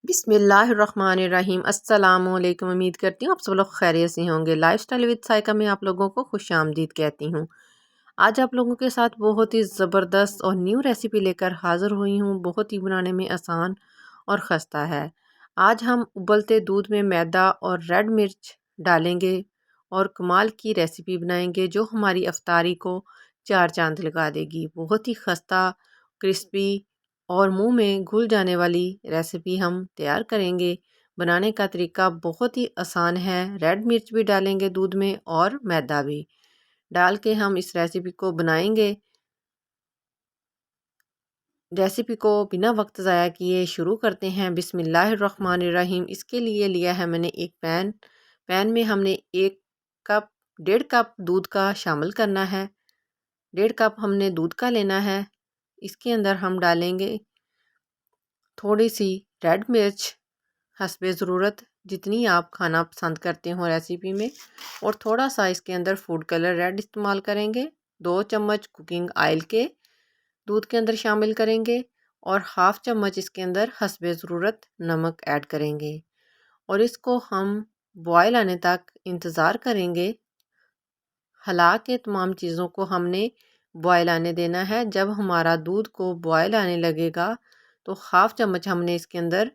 बिस्मिल्लाहिर्रहमानिर्रहीम। अस्सलामुअलैकुम। उम्मीद करती हूँ आप सब लोग खैरियत से होंगे। लाइफस्टाइल विद साइका में आप लोगों को खुशामदीद कहती हूँ। आज आप लोगों के साथ बहुत ही ज़बरदस्त और न्यू रेसिपी लेकर हाज़िर हुई हूँ। बहुत ही बनाने में आसान और ख़स्ता है। आज हम उबलते दूध में मैदा और रेड मिर्च डालेंगे और कमाल की रेसिपी बनाएंगे जो हमारी अफ्तारी को चार चांद लगा देगी। बहुत ही खस्ता, क्रिस्पी और मुंह में घुल जाने वाली रेसिपी हम तैयार करेंगे। बनाने का तरीका बहुत ही आसान है। रेड मिर्च भी डालेंगे दूध में और मैदा भी डाल के हम इस रेसिपी को बनाएंगे। रेसिपी को बिना वक्त ज़ाया किए शुरू करते हैं। बिस्मिल्लाहिर्रहमानिर्रहीम। इसके लिए लिया है मैंने एक पैन में हमने एक कप 1.5 कप दूध का शामिल करना है। 1.5 कप हमने दूध का लेना है। इसके अंदर हम डालेंगे थोड़ी सी रेड मिर्च हस्बे ज़रूरत, जितनी आप खाना पसंद करते हो रेसिपी में, और थोड़ा सा इसके अंदर फूड कलर रेड इस्तेमाल करेंगे। 2 चम्मच कुकिंग ऑयल के दूध के अंदर शामिल करेंगे और हाफ़ चम्मच इसके अंदर हस्बे ज़रूरत नमक ऐड करेंगे और इसको हम बॉयल आने तक इंतज़ार करेंगे। हिला के तमाम चीज़ों को हमने बॉयल आने देना है। जब हमारा दूध को बॉयल आने लगेगा तो हाफ़ चम्मच हमने इसके अंदर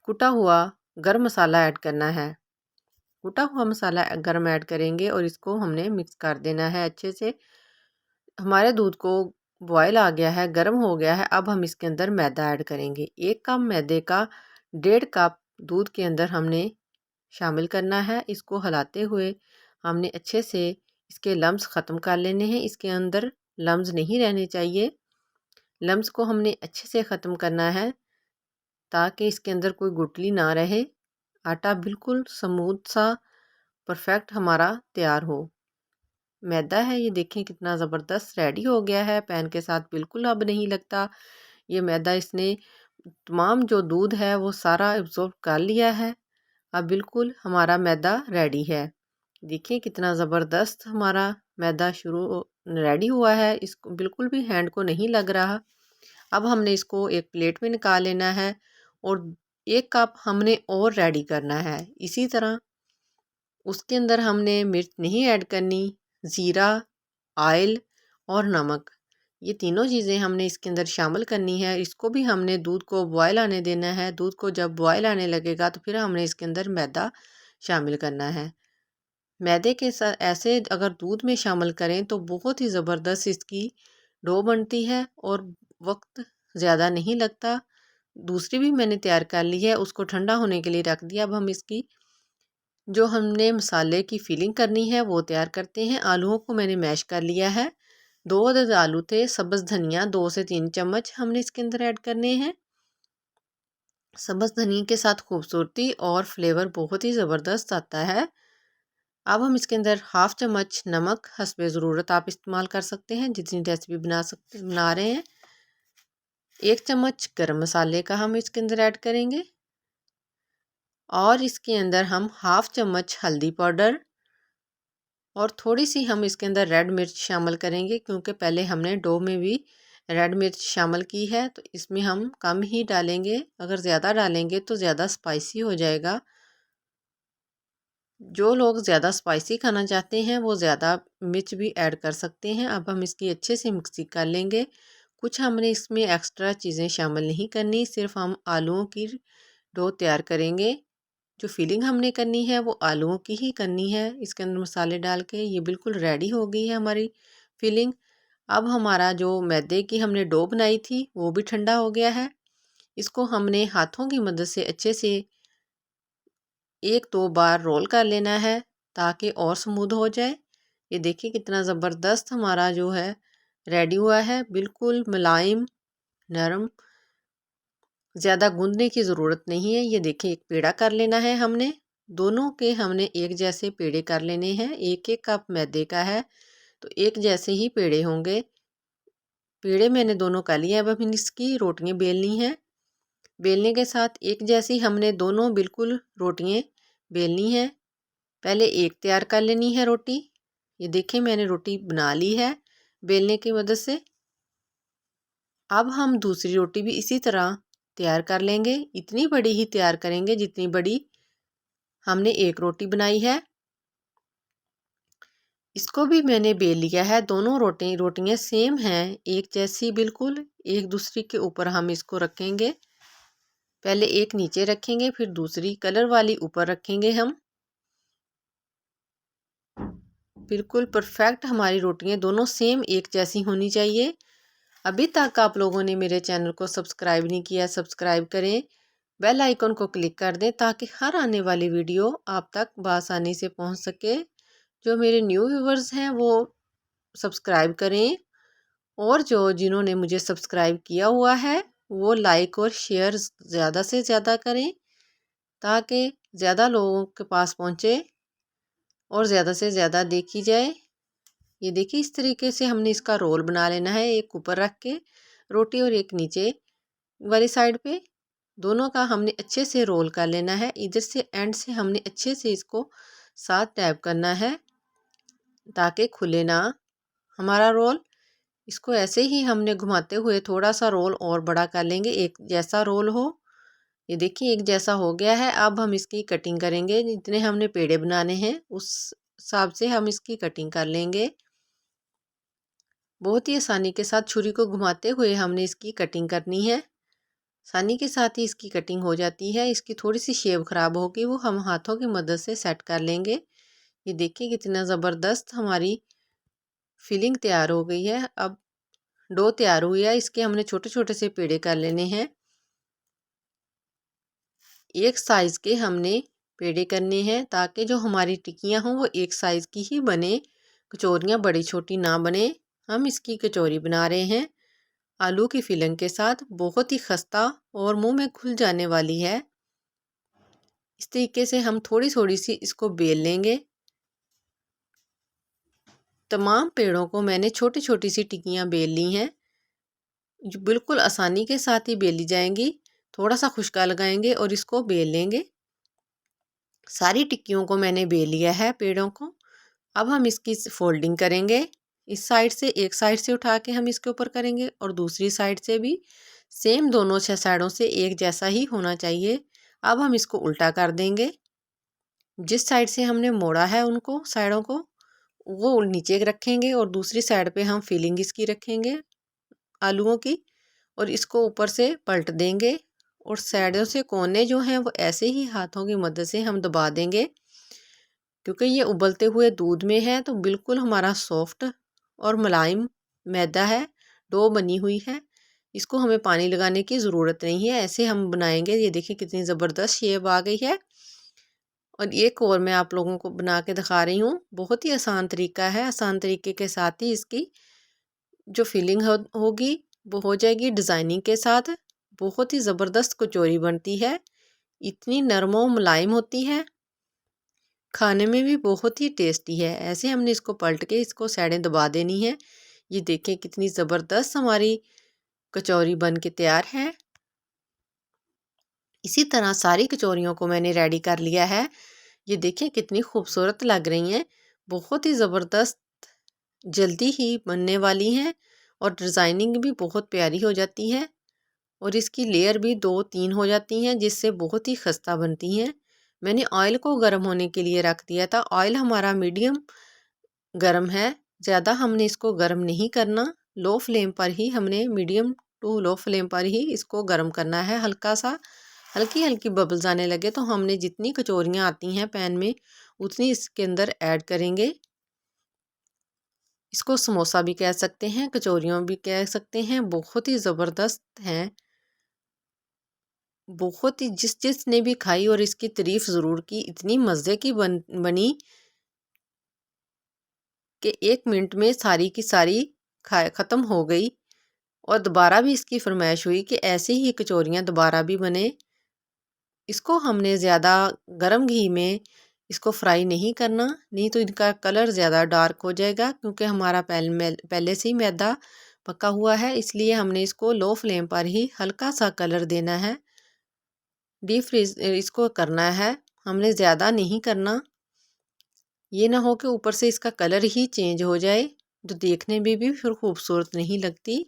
कुटा हुआ गरम मसाला ऐड करना है। कुटा हुआ मसाला गरम ऐड करेंगे और इसको हमने मिक्स कर देना है अच्छे से। हमारे दूध को बॉयल आ गया है, गर्म हो गया है। अब हम इसके अंदर मैदा ऐड करेंगे। 1 कप मैदे का 1.5 कप दूध के अंदर हमने शामिल करना है। इसको हिलाते हुए हमने अच्छे से इसके लम्स ख़त्म कर लेने हैं। इसके अंदर लम्स नहीं रहने चाहिए। लम्स को हमने अच्छे से ख़त्म करना है ताकि इसके अंदर कोई गुठली ना रहे। आटा बिल्कुल स्मूथ सा परफेक्ट हमारा तैयार हो। मैदा है ये देखें कितना ज़बरदस्त रेडी हो गया है। पैन के साथ बिल्कुल अब नहीं लगता। ये मैदा इसने तमाम जो दूध है वो सारा एब्जॉर्ब कर लिया है। अब बिल्कुल हमारा मैदा रेडी है। देखिए कितना ज़बरदस्त हमारा मैदा रेडी हुआ है। इसको बिल्कुल भी हैंड को नहीं लग रहा। अब हमने इसको एक प्लेट में निकाल लेना है और 1 कप हमने और रेडी करना है। इसी तरह उसके अंदर हमने मिर्च नहीं ऐड करनी, ज़ीरा, ऑयल और नमक, ये तीनों चीज़ें हमने इसके अंदर शामिल करनी है। इसको भी हमने दूध को बॉयल आने देना है। दूध को जब बॉयल आने लगेगा तो फिर हमने इसके अंदर मैदा शामिल करना है। मैदे के साथ ऐसे अगर दूध में शामिल करें तो बहुत ही ज़बरदस्त इसकी डो बनती है और वक्त ज़्यादा नहीं लगता। दूसरी भी मैंने तैयार कर ली है, उसको ठंडा होने के लिए रख दिया। अब हम इसकी जो हमने मसाले की फिलिंग करनी है वो तैयार करते हैं। आलूओं को मैंने मैश कर लिया है। 2 अदद आलू थे। सब्ज़ धनिया 2 से 3 चम्मच हमने इसके अंदर ऐड करने हैं। सब्ज़ धनिया के साथ खूबसूरती और फ्लेवर बहुत ही ज़बरदस्त आता है। अब हम इसके अंदर हाफ़ चम्मच नमक हस्बे ज़रूरत आप इस्तेमाल कर सकते हैं, जितनी रेसिपी बना रहे हैं। 1 चम्मच गरम मसाले का हम इसके अंदर ऐड करेंगे और इसके अंदर हम हाफ़ चम्मच हल्दी पाउडर और थोड़ी सी हम इसके अंदर रेड मिर्च शामिल करेंगे, क्योंकि पहले हमने डो में भी रेड मिर्च शामिल की है तो इसमें हम कम ही डालेंगे। अगर ज़्यादा डालेंगे तो ज़्यादा स्पाइसी हो जाएगा। जो लोग ज़्यादा स्पाइसी खाना चाहते हैं वो ज़्यादा मिर्च भी ऐड कर सकते हैं। अब हम इसकी अच्छे से मिक्सी कर लेंगे। कुछ हमने इसमें एक्स्ट्रा चीज़ें शामिल नहीं करनी, सिर्फ हम आलूओं की डो तैयार करेंगे। जो फिलिंग हमने करनी है वो आलूओं की ही करनी है। इसके अंदर मसाले डाल के ये बिल्कुल रेडी हो गई है हमारी फिलिंग। अब हमारा जो मैदे की हमने डो बनाई थी वो भी ठंडा हो गया है। इसको हमने हाथों की मदद से अच्छे से 1-2 बार रोल कर लेना है ताकि और स्मूथ हो जाए। ये देखिए कितना ज़बरदस्त हमारा जो है रेडी हुआ है, बिल्कुल मुलायम, नरम, ज़्यादा गूंदने की ज़रूरत नहीं है। ये देखिए एक पेड़ा कर लेना है हमने। दोनों के हमने एक जैसे पेड़े कर लेने हैं। 1-1 कप मैदे का है तो एक जैसे ही पेड़े होंगे। पेड़े मैंने दोनों कर लिए। अब हम इसकी रोटियां बेलनी है। बेलने के साथ एक जैसी हमने दोनों बिल्कुल रोटियां बेलनी है। पहले एक तैयार कर लेनी है रोटी। ये देखें मैंने रोटी बना ली है बेलने की मदद से। अब हम दूसरी रोटी भी इसी तरह तैयार कर लेंगे। इतनी बड़ी ही तैयार करेंगे जितनी बड़ी हमने एक रोटी बनाई है। इसको भी मैंने बेल लिया है। दोनों रोटियां सेम हैं, एक जैसी बिल्कुल एक दूसरी के ऊपर हम इसको रखेंगे। पहले एक नीचे रखेंगे, फिर दूसरी कलर वाली ऊपर रखेंगे हम। बिल्कुल परफेक्ट हमारी रोटियां दोनों सेम एक जैसी होनी चाहिए। अभी तक आप लोगों ने मेरे चैनल को सब्सक्राइब नहीं किया, सब्सक्राइब करें, बेल आइकन को क्लिक कर दें ताकि हर आने वाली वीडियो आप तक बआसानी से पहुंच सके। जो मेरे न्यू व्यूवर्स हैं वो सब्सक्राइब करें, और जिन्होंने मुझे सब्सक्राइब किया हुआ है वो लाइक और शेयर ज़्यादा से ज़्यादा करें ताकि ज़्यादा लोगों के पास पहुँचे और ज़्यादा से ज़्यादा देखी जाए। ये देखिए इस तरीके से हमने इसका रोल बना लेना है, एक ऊपर रख के रोटी और एक नीचे वाली साइड पे। दोनों का हमने अच्छे से रोल कर लेना है। इधर से एंड से हमने अच्छे से इसको साथ टैप करना है ताकि खुले ना हमारा रोल। इसको ऐसे ही हमने घुमाते हुए थोड़ा सा रोल और बड़ा कर लेंगे, एक जैसा रोल हो। ये देखिए एक जैसा हो गया है। अब हम इसकी कटिंग करेंगे, जितने हमने पेड़े बनाने हैं उस हिसाब से हम इसकी कटिंग कर लेंगे। बहुत ही आसानी के साथ छुरी को घुमाते हुए हमने इसकी कटिंग करनी है। आसानी के साथ ही इसकी कटिंग हो जाती है। इसकी थोड़ी सी शेप ख़राब होगी, वो हम हाथों की मदद से सेट कर लेंगे। ये देखिए कितना ज़बरदस्त हमारी फिलिंग तैयार हो गई है। अब डो तैयार हुई है, इसके हमने छोटे छोटे से पेड़े कर लेने हैं। एक साइज़ के हमने पेड़े करने हैं ताकि जो हमारी टिक्कियाँ हों वो एक साइज़ की ही बने, कचौरियाँ बड़ी छोटी ना बने। हम इसकी कचौरी बना रहे हैं आलू की फिलिंग के साथ, बहुत ही खस्ता और मुंह में घुल जाने वाली है। इस तरीके से हम थोड़ी थोड़ी सी इसको बेल लेंगे। तमाम पेड़ों को मैंने छोटी छोटी सी टिक्कियाँ बेल ली हैं, जो बिल्कुल आसानी के साथ ही बेली जाएंगी। थोड़ा सा खुशका लगाएंगे और इसको बेल लेंगे। सारी टिक्कियों को मैंने बेल लिया है पेड़ों को। अब हम इसकी फोल्डिंग करेंगे। इस साइड से एक साइड से उठा के हम इसके ऊपर करेंगे और दूसरी साइड से भी सेम, दोनों छह साइडों से एक जैसा ही होना चाहिए। अब हम इसको उल्टा कर देंगे। जिस साइड से हमने मोड़ा है उनको साइडों को वो नीचे रखेंगे और दूसरी साइड पे हम फिलिंग इसकी रखेंगे आलूओं की, और इसको ऊपर से पलट देंगे। और साइडों से कोने जो हैं वो ऐसे ही हाथों की मदद से हम दबा देंगे, क्योंकि ये उबलते हुए दूध में है तो बिल्कुल हमारा सॉफ्ट और मुलायम मैदा है, डो बनी हुई है। इसको हमें पानी लगाने की ज़रूरत नहीं है, ऐसे हम बनाएंगे। ये देखिए कितनी ज़बरदस्त शेप आ गई है। और एक और मैं आप लोगों को बना के दिखा रही हूँ, बहुत ही आसान तरीका है। आसान तरीके के साथ ही इसकी जो फिलिंग होगी वो हो जाएगी डिज़ाइनिंग के साथ। बहुत ही ज़बरदस्त कचौरी बनती है, इतनी नरम और मुलायम होती है, खाने में भी बहुत ही टेस्टी है। ऐसे हमने इसको पलट के इसको साइडें दबा देनी है। ये देखें कितनी ज़बरदस्त हमारी कचौरी बन के तैयार है। इसी तरह सारी कचौरियों को मैंने रेडी कर लिया है। ये देखें कितनी खूबसूरत लग रही हैं, बहुत ही ज़बरदस्त जल्दी ही बनने वाली हैं और डिज़ाइनिंग भी बहुत प्यारी हो जाती है। और इसकी लेयर भी 2-3 हो जाती हैं, जिससे बहुत ही खस्ता बनती हैं। मैंने ऑयल को गर्म होने के लिए रख दिया था। ऑयल हमारा मीडियम गर्म है, ज़्यादा हमने इसको गर्म नहीं करना। लो फ्लेम पर ही हमने, मीडियम टू लो फ्लेम पर ही इसको गर्म करना है। हल्का सा हल्की हल्की बबल्स आने लगे तो हमने जितनी कचौरियाँ आती हैं पैन में उतनी इसके अंदर ऐड करेंगे। इसको समोसा भी कह सकते हैं, कचौरियों भी कह सकते हैं। बहुत ही ज़बरदस्त हैं, बहुत ही जिसने भी खाई और इसकी तारीफ़ ज़रूर की, इतनी मज़े की बनी कि 1 मिनट में सारी की सारी ख़त्म हो गई। और दोबारा भी इसकी फरमाइश हुई कि ऐसे ही कचौरियाँ दोबारा भी बने। इसको हमने ज़्यादा गर्म घी में इसको फ्राई नहीं करना, नहीं तो इनका कलर ज़्यादा डार्क हो जाएगा, क्योंकि हमारा पहले से ही मैदा पका हुआ है। इसलिए हमने इसको लो फ्लेम पर ही हल्का सा कलर देना है, डीप फ्रीज इसको करना है, हमने ज़्यादा नहीं करना। ये ना हो कि ऊपर से इसका कलर ही चेंज हो जाए, तो देखने में भी फिर खूबसूरत नहीं लगती।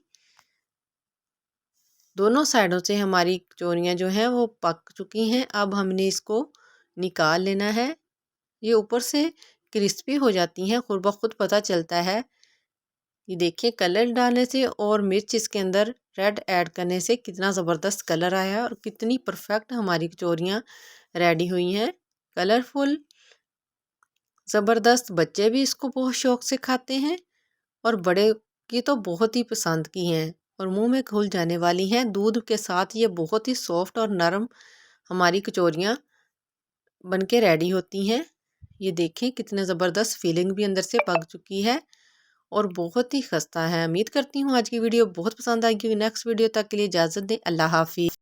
दोनों साइडों से हमारी कचौरियाँ जो हैं वो पक चुकी हैं। अब हमने इसको निकाल लेना है। ये ऊपर से क्रिस्पी हो जाती हैं, खुद ब खुद पता चलता है। ये देखिए कलर डालने से और मिर्च इसके अंदर रेड ऐड करने से कितना ज़बरदस्त कलर आया है और कितनी परफेक्ट हमारी कचौरियाँ रेडी हुई हैं। कलरफुल, ज़बरदस्त, बच्चे भी इसको बहुत शौक़ से खाते हैं और बड़े की तो बहुत ही पसंद की हैं और मुंह में घुल जाने वाली हैं। दूध के साथ ये बहुत ही सॉफ्ट और नरम हमारी कचौरियाँ बनके रेडी होती हैं। ये देखें कितने ज़बरदस्त फीलिंग भी अंदर से पक चुकी है और बहुत ही खस्ता है। उम्मीद करती हूँ आज की वीडियो बहुत पसंद आएगी। नेक्स्ट वीडियो तक के लिए इजाज़त दें। अल्लाह हाफ़िज़।